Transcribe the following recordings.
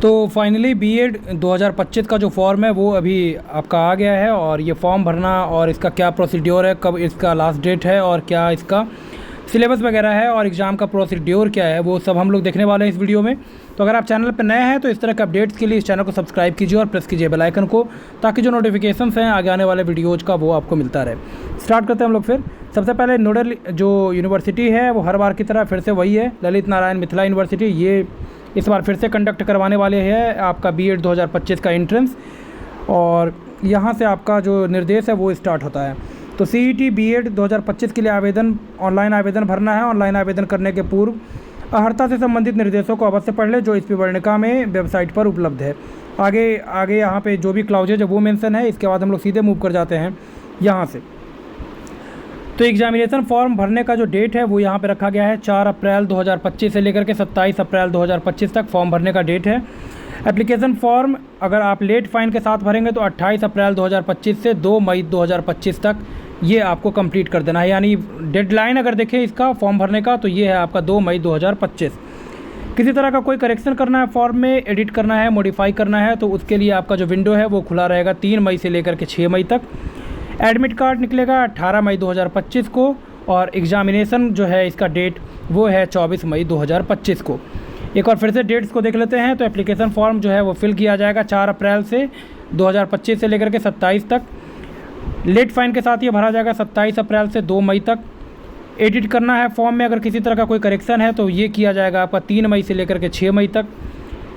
तो finally BEd 2025 का जो फॉर्म है वो अभी आपका आ गया है, और ये फॉर्म भरना और इसका क्या प्रोसीड्योर है, कब इसका लास्ट डेट है और क्या इसका सिलेबस वगैरह है और एग्ज़ाम का प्रोसीड्योर क्या है, वो सब हम लोग देखने वाले हैं इस वीडियो में। तो अगर आप चैनल पर नए हैं तो इस तरह के अपडेट्स के लिए इस चैनल को सब्सक्राइब कीजिए और प्रेस कीजिए बेल आइकन को, ताकि जो नोटिफिकेशंस हैं आगे आने वाले वीडियोज़ का वो आपको मिलता रहे। स्टार्ट करते हैं हम लोग फिर। सबसे पहले नोडल जो यूनिवर्सिटी है वो हर बार की तरह फिर से वही है, ललित नारायण मिथिला यूनिवर्सिटी। ये इस बार फिर से कंडक्ट करवाने वाले हैं आपका बीएड 2025 का एंट्रेंस, और यहाँ से आपका जो निर्देश है वो स्टार्ट होता है। तो सीईटी बीएड 2025 के लिए ऑनलाइन आवेदन भरना है। ऑनलाइन आवेदन करने के पूर्व अर्हता से संबंधित निर्देशों को अवश्य पढ़ लें जो इस विवरणिका में वेबसाइट पर उपलब्ध है। आगे यहाँ पे जो भी क्लाउजेज है वो मेंशन है। इसके बाद हम लोग सीधे मूव कर जाते हैं यहाँ से। तो एग्जामिनेशन फॉर्म भरने का जो डेट है वो यहाँ पे रखा गया है 4 अप्रैल 2025 से लेकर के 27 अप्रैल 2025 तक फॉर्म भरने का डेट है। एप्लीकेशन फॉर्म अगर आप लेट फाइन के साथ भरेंगे तो 28 अप्रैल 2025 से 2 मई 2025 तक ये आपको कंप्लीट कर देना है। यानी डेडलाइन अगर देखें इसका फॉर्म भरने का तो ये है आपका 2 मई 2025। किसी तरह का कोई करेक्शन करना है फॉर्म में, एडिट करना है, मॉडिफाई करना है, तो उसके लिए आपका जो विंडो है वो खुला रहेगा 3 मई से लेकर के 6 मई तक। एडमिट कार्ड निकलेगा 18 मई 2025 को, और एग्ज़ामिनेशन जो है इसका डेट वो है 24 मई 2025 को। एक और फिर से डेट्स को देख लेते हैं। तो एप्लीकेशन फॉर्म जो है वो फिल किया जाएगा 4 अप्रैल से 2025 से लेकर के 27 तक। लेट फाइन के साथ ये भरा जाएगा 27 अप्रैल से 2 मई तक। एडिट करना है फॉर्म में अगर किसी तरह का कोई करेक्शन है तो ये किया जाएगा आपका 3 मई से लेकर के 6 मई तक।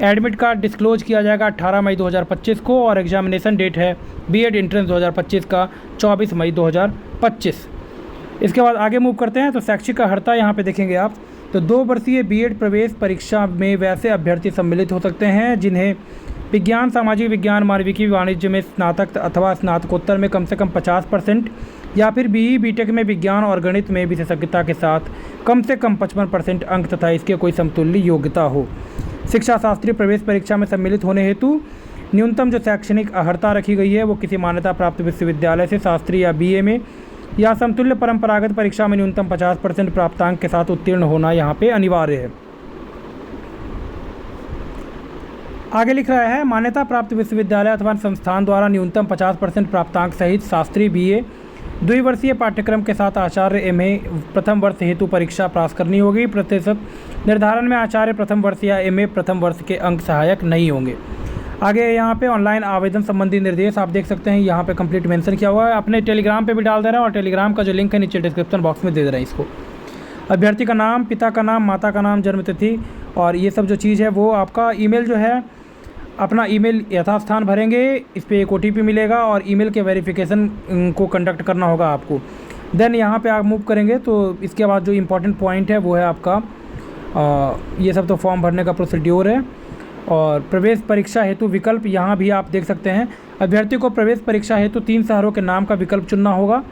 एडमिट कार्ड डिस्क्लोज किया जाएगा 18 मई 2025 को, और एग्जामिनेशन डेट है बीएड एंट्रेंस 2025 का 24 मई 2025। इसके बाद आगे मूव करते हैं। तो शैक्षिक अर्हता यहाँ पे देखेंगे आप, तो 2 वर्षीय बीएड प्रवेश परीक्षा में वैसे अभ्यर्थी सम्मिलित हो सकते हैं जिन्हें विज्ञान, सामाजिक विज्ञान, मानविकी, वाणिज्य में स्नातक अथवा स्नातकोत्तर में कम से कम 50% या फिर बीई बीटेक में विज्ञान और गणित में विशेषज्ञता के साथ कम से कम 55% अंक तथा इसके कोई समतुल्य योग्यता हो। शिक्षा शास्त्री प्रवेश परीक्षा में सम्मिलित होने हेतु न्यूनतम जो शैक्षणिक अर्हता रखी गई है वो किसी मान्यता प्राप्त विश्वविद्यालय से शास्त्री या बीए में या समतुल्य परंपरागत परीक्षा में न्यूनतम 50% प्राप्तांक के साथ उत्तीर्ण होना यहाँ पे अनिवार्य है। आगे लिख रहा है, मान्यता प्राप्त विश्वविद्यालय अथवा संस्थान द्वारा न्यूनतम 50% प्राप्तांक सहित शास्त्री बीए द्विवर्षीय पाठ्यक्रम के साथ आचार्य एमए प्रथम वर्ष हेतु परीक्षा पास करनी होगी। प्रतिशत निर्धारण में आचार्य प्रथम वर्ष या एमए प्रथम वर्ष के अंक सहायक नहीं होंगे। आगे यहाँ पे ऑनलाइन आवेदन संबंधी निर्देश आप देख सकते हैं, यहाँ पे कंप्लीट मेंशन किया हुआ है। अपने टेलीग्राम पे भी डाल दे रहे हैं, और टेलीग्राम का जो लिंक है नीचे डिस्क्रिप्शन बॉक्स में दे दे रहे हैं इसको। अभ्यर्थी का नाम, पिता का नाम, माता का नाम, जन्मतिथि और ये सब जो चीज़ है वो आपका ईमेल जो है अपना ईमेल यथास्थान भरेंगे। इस पर एक OTP मिलेगा और ईमेल के वेरिफिकेशन को कंडक्ट करना होगा आपको। देन यहाँ पे आप मूव करेंगे तो इसके बाद जो इम्पोर्टेंट पॉइंट है वो है आपका ये सब तो फॉर्म भरने का प्रोसीड्योर है। और प्रवेश परीक्षा हेतु विकल्प यहाँ भी आप देख सकते हैं। अभ्यर्थी को प्रवेश परीक्षा हेतु 3 शहरों के नाम का विकल्प चुनना होगा।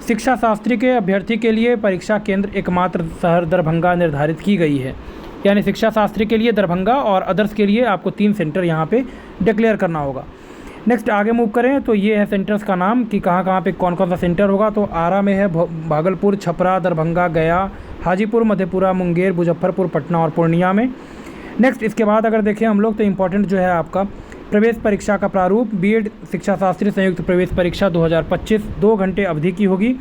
शिक्षा शास्त्री के अभ्यर्थी के लिए परीक्षा केंद्र एकमात्र शहर दरभंगा निर्धारित की गई है। यानी शिक्षा शास्त्री के लिए दरभंगा और अदर्स के लिए आपको 3 सेंटर यहाँ पे डिक्लेयर करना होगा। नेक्स्ट आगे मूव करें तो ये है सेंटर्स का नाम कि कहाँ पे कौन कौन सा सेंटर होगा। तो आरा में है, भागलपुर, छपरा, दरभंगा, गया, हाजीपुर, मधेपुरा, मुंगेर, मुजफ्फरपुर, पटना और पूर्णिया में। नेक्स्ट इसके बाद अगर देखें हम लोग तो इम्पॉर्टेंट जो है आपका प्रवेश परीक्षा का प्रारूप। बीएड शिक्षा शास्त्री संयुक्त प्रवेश परीक्षा 2025 2 घंटे अवधि की होगी।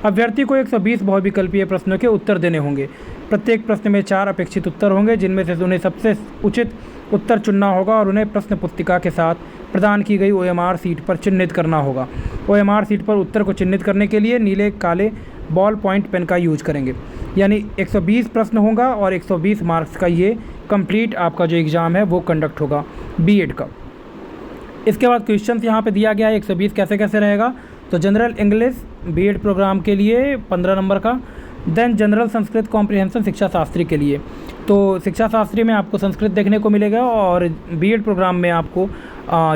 अभ्यर्थी को 120 बहुविकल्पीय प्रश्नों के उत्तर देने होंगे। प्रत्येक प्रश्न में 4 अपेक्षित उत्तर होंगे जिनमें से उन्हें सबसे उचित उत्तर चुनना होगा और उन्हें प्रश्न पुस्तिका के साथ प्रदान की गई OMR सीट पर चिन्हित करना होगा। OMR सीट पर उत्तर को चिन्हित करने के लिए नीले काले बॉल पॉइंट पेन का यूज करेंगे। यानी 120 प्रश्न होगा और 120 मार्क्स का ये कंप्लीट आपका जो एग्ज़ाम है वो कंडक्ट होगा बीएड का। इसके बाद क्वेश्चन यहाँ पे दिया गया है 120 कैसे कैसे रहेगा। तो जनरल इंग्लिश बीएड प्रोग्राम के लिए 15 नंबर का। देन जनरल संस्कृत कॉम्प्रिहेंशन शिक्षा शास्त्री के लिए, तो शिक्षा शास्त्री में आपको संस्कृत देखने को मिलेगा और बीएड प्रोग्राम में आपको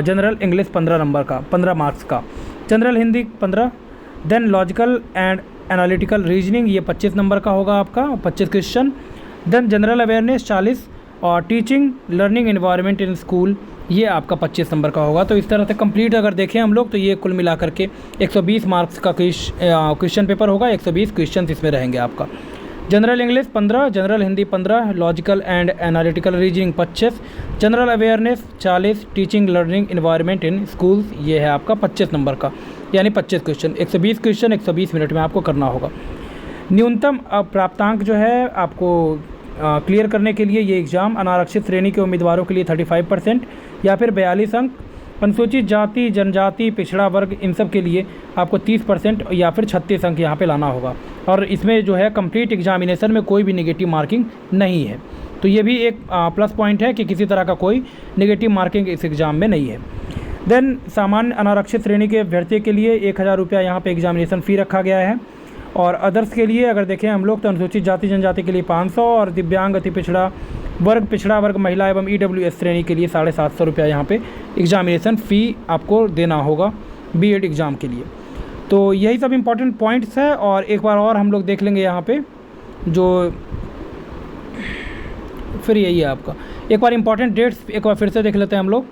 जनरल इंग्लिश 15 नंबर का, 15 मार्क्स का। General Hindi 15। Then logical and analytical reasoning ये 25 नंबर का होगा आपका, 25 क्वेश्चन। देन जनरल अवेयरनेस 40 और teaching learning environment in school ये आपका 25 नंबर का होगा। तो इस तरह से कंप्लीट अगर देखें हम लोग तो ये कुल मिलाकर के 120 मार्क्स का क्वेश्चन पेपर होगा। 120 क्वेश्चन इसमें रहेंगे आपका। General English 15, general Hindi 15, logical and analytical reasoning 25, general awareness 40, teaching learning environment in schools ये है आपका 25 नंबर का, यानी 25 क्वेश्चन, 120 क्वेश्चन 120 मिनट में आपको करना होगा। न्यूनतम प्राप्तांक जो है आपको क्लियर करने के लिए ये एग्ज़ाम अनारक्षित श्रेणी के उम्मीदवारों के लिए 35% या फिर 42 अंक, अनुसूचित जाति जनजाति पिछड़ा वर्ग इन सब के लिए आपको 30% या फिर 36 अंक यहाँ पे लाना होगा। और इसमें जो है कंप्लीट एग्जामिनेशन में कोई भी नेगेटिव मार्किंग नहीं है, तो ये भी एक प्लस पॉइंट है कि किसी तरह का कोई नेगेटिव मार्किंग इस एग्ज़ाम में नहीं है। देन सामान्य अनारक्षित श्रेणी के अभ्यर्थी के लिए 1000 रुपया यहाँ पे एग्जामिनेशन फ़ी रखा गया है। और अदर्स के लिए अगर देखें हम लोग तो अनुसूचित जाति जनजाति के लिए 500 और दिव्यांग अति पिछड़ा वर्ग महिला एवं EWS श्रेणी के लिए 750 रुपया यहाँ पे एग्जामिनेशन फ़ी आपको देना होगा बीएड एग्ज़ाम के लिए। तो यही सब इम्पोर्टेंट पॉइंट्स है। और एक बार और हम लोग देख लेंगे यहाँ पे जो फिर यही है आपका, एक बार इम्पॉर्टेंट डेट्स एक बार फिर से देख लेते हैं हम लोग।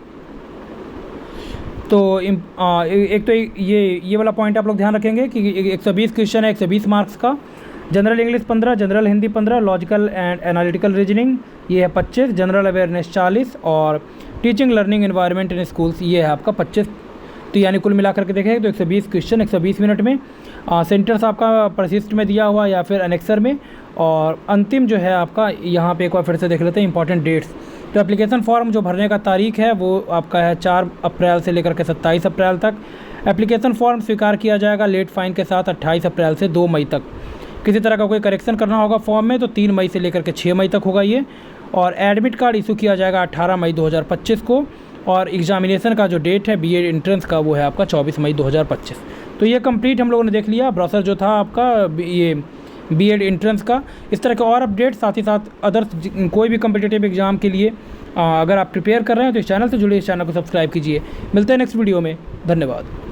तो एक तो ये वाला पॉइंट आप लोग ध्यान रखेंगे कि 120 क्वेश्चन है 120 मार्क्स का। General English 15, general Hindi 15, logical and analytical reasoning ये है 25, जनरल अवेयरनेस 40 और टीचिंग लर्निंग इन्वायरमेंट इन स्कूल्स ये है आपका 25। तो यानी कुल मिलाकर के देखें तो 120 क्वेश्चन 120 मिनट में। सेंटर्स आपका परिशिष्ट में दिया हुआ या फिर एनेक्सर में। और अंतिम जो है आपका यहाँ पे एक बार फिर से देख लेते हैं इंपॉर्टेंट डेट्स। तो एप्लीकेशन फॉर्म जो भरने का तारीख है वो आपका है 4 अप्रैल से लेकर के 27 अप्रैल तक। एप्लीकेशन फॉर्म स्वीकार किया जाएगा लेट फाइन के साथ 28 अप्रैल से 2 मई तक। किसी तरह का कोई करेक्शन करना होगा फॉर्म में तो 3 मई से लेकर के 6 मई तक होगा ये। और एडमिट कार्ड इशू किया जाएगा 18 मई 2025 को। और एग्जामिनेशन का जो डेट है बीएड एंट्रेंस का वो है आपका 24 मई 2025। तो ये कंप्लीट हम लोगों ने देख लिया ब्राउज़र जो था आपका ये बीएड एंट्रेंस का। इस तरह के और अपडेट साथ ही साथ अदर्स कोई भी कम्पिटिटिव एग्ज़ाम के लिए अगर आप प्रिपेयर कर रहे हैं तो इस चैनल से जुड़िए, इस चैनल को सब्सक्राइब कीजिए। मिलते हैं नेक्स्ट वीडियो में, धन्यवाद।